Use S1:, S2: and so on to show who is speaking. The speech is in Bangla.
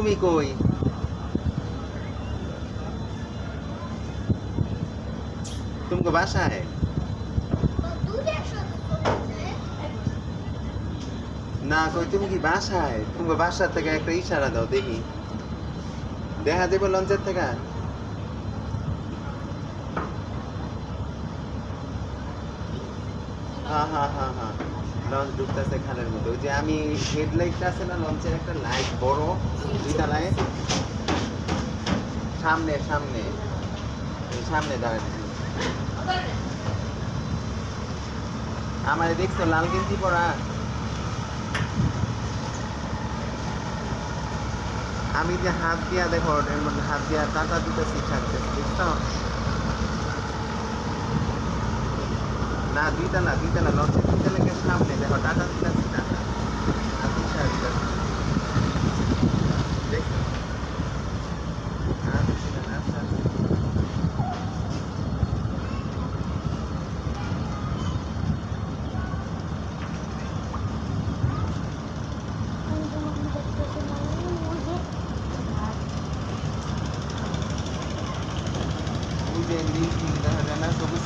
S1: তুমি কই? तुमको বাসা है? না কই তুমি কি বাসায়? তুমি বাসা থেকে একটা ইশারা দাও দেখি। দেখা দেবো লঞ্চের থেকে। হ্যাঁ হ্যাঁ হ্যাঁ হ্যাঁ লঞ্চ ঢুকতেছে খালের মধ্যে। ওই যে আমি হেডলাইটটা আছে না লঞ্চের একটা লাইট বড় দুইটা লাইট সামনে সামনে সামনে দাঁড়াচ্ছি। আমার দেখছো লাল গেঞ্জি পরা? আমি যে হাত দিয়া দেখো এর মধ্যে হাত দিয়া টাটা দিতেছি ছাড়তেছি দেখছো? না দুইতলা লঞ্চের দুইতলাকে সামনে দেখো টাটা দিতেছি টাটা হাত ইশারা দিতেছি দেখছো? আচ্ছা আচ্ছা ওই যে নীল দেখা যায় না সবুজ